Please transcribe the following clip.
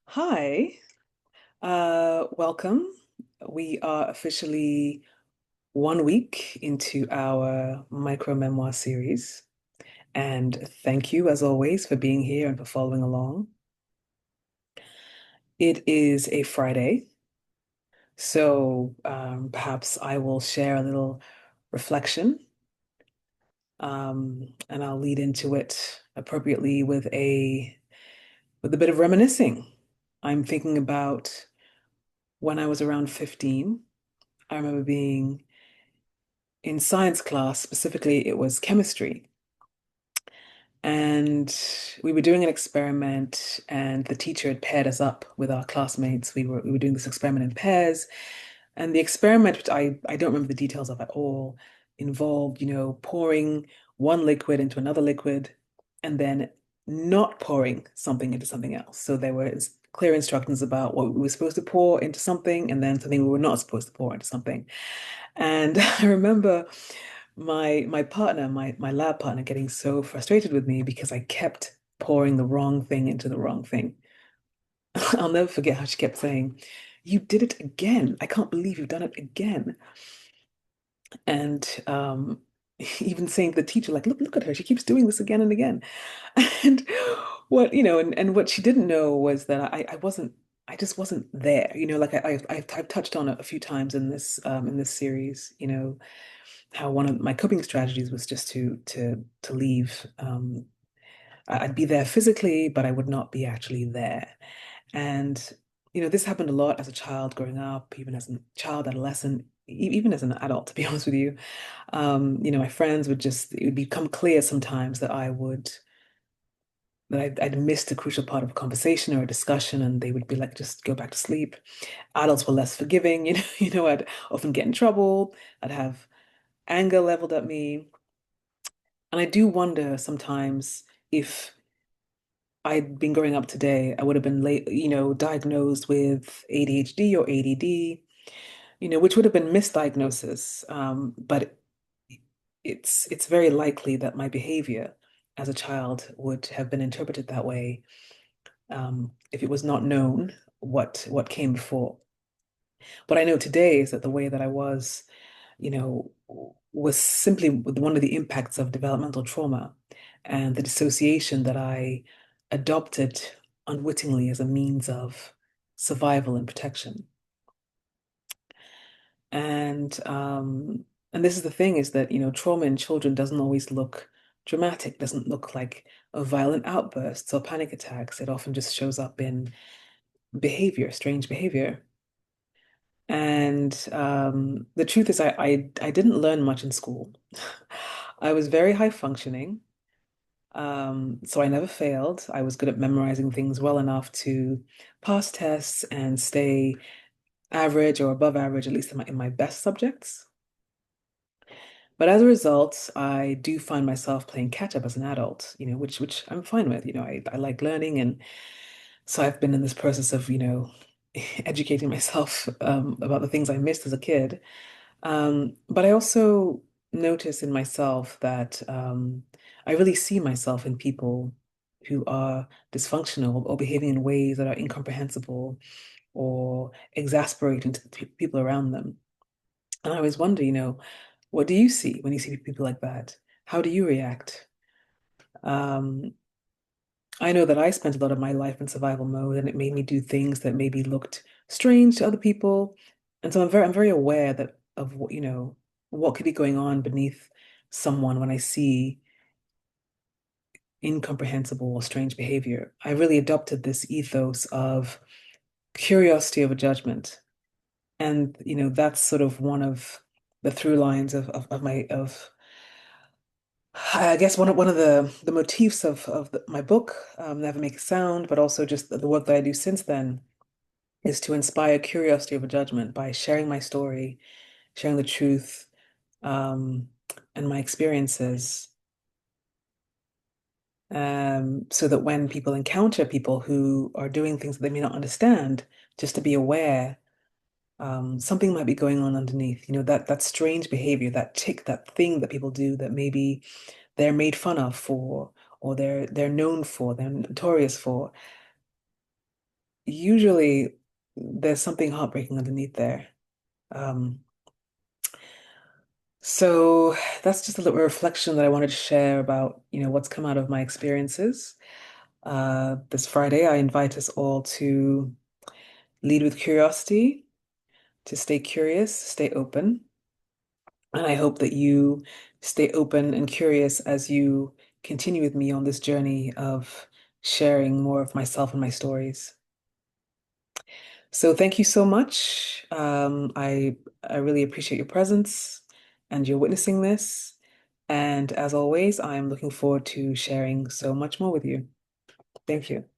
Hi, welcome. We are officially 1 week into our micro-memoir series, and thank you, as always, for being here and for following along. It is a Friday, so perhaps I will share a little reflection, and I'll lead into it appropriately with a bit of reminiscing. I'm thinking about when I was around 15. I remember being in science class, specifically, it was chemistry. And we were doing an experiment, and the teacher had paired us up with our classmates. We were doing this experiment in pairs. And the experiment, which I don't remember the details of at all, involved, pouring one liquid into another liquid and then not pouring something into something else. So there was clear instructions about what we were supposed to pour into something and then something we were not supposed to pour into something. And I remember my partner, my lab partner, getting so frustrated with me because I kept pouring the wrong thing into the wrong thing. I'll never forget how she kept saying, "You did it again. I can't believe you've done it again." And even saying to the teacher, like, look at her. She keeps doing this again and again. And and what she didn't know was that I just wasn't there. Like I've touched on it a few times in this series, how one of my coping strategies was just to leave. I'd be there physically, but I would not be actually there. And this happened a lot as a child growing up, even as a child, adolescent, even as an adult, to be honest with you. My friends it would become clear sometimes I'd missed a crucial part of a conversation or a discussion, and they would be like, just go back to sleep. Adults were less forgiving, I'd often get in trouble. I'd have anger leveled at me. And I do wonder sometimes if I'd been growing up today, I would have been late, diagnosed with ADHD or ADD, which would have been misdiagnosis. But it's very likely that my behavior as a child would have been interpreted that way, if it was not known what came before. What I know today is that the way that I was, you know, was simply one of the impacts of developmental trauma and the dissociation that I adopted unwittingly as a means of survival and protection. And and this is the thing is that, trauma in children doesn't always look dramatic, doesn't look like a violent outbursts or panic attacks. It often just shows up in behavior, strange behavior. And the truth is, I didn't learn much in school. I was very high functioning, so I never failed. I was good at memorizing things well enough to pass tests and stay average or above average, at least in my best subjects. But as a result, I do find myself playing catch up as an adult, which I'm fine with. I like learning, and so I've been in this process of, educating myself about the things I missed as a kid. But I also notice in myself that I really see myself in people who are dysfunctional or behaving in ways that are incomprehensible or exasperating to the people around them. And I always wonder, what do you see when you see people like that? How do you react? Um, I know that I spent a lot of my life in survival mode, and it made me do things that maybe looked strange to other people. And so I'm very aware that of what could be going on beneath someone when I see incomprehensible or strange behavior. I really adopted this ethos of curiosity over judgment. And that's sort of one of the through lines of my of I guess one of the motifs of my book, Never Make a Sound, but also just the work that I do since then, is to inspire curiosity over judgment by sharing my story, sharing the truth, um, and my experiences, so that when people encounter people who are doing things that they may not understand, just to be aware, something might be going on underneath. That strange behavior, that tick, that thing that people do that maybe they're made fun of for, or they're known for, they're notorious for. usually there's something heartbreaking underneath there. Um, so that's just a little reflection that I wanted to share about, what's come out of my experiences. This Friday, I invite us all to lead with curiosity, to stay curious, stay open. And I hope that you stay open and curious as you continue with me on this journey of sharing more of myself and my stories. So thank you so much. I really appreciate your presence and your witnessing this. And as always, I'm looking forward to sharing so much more with you. Thank you.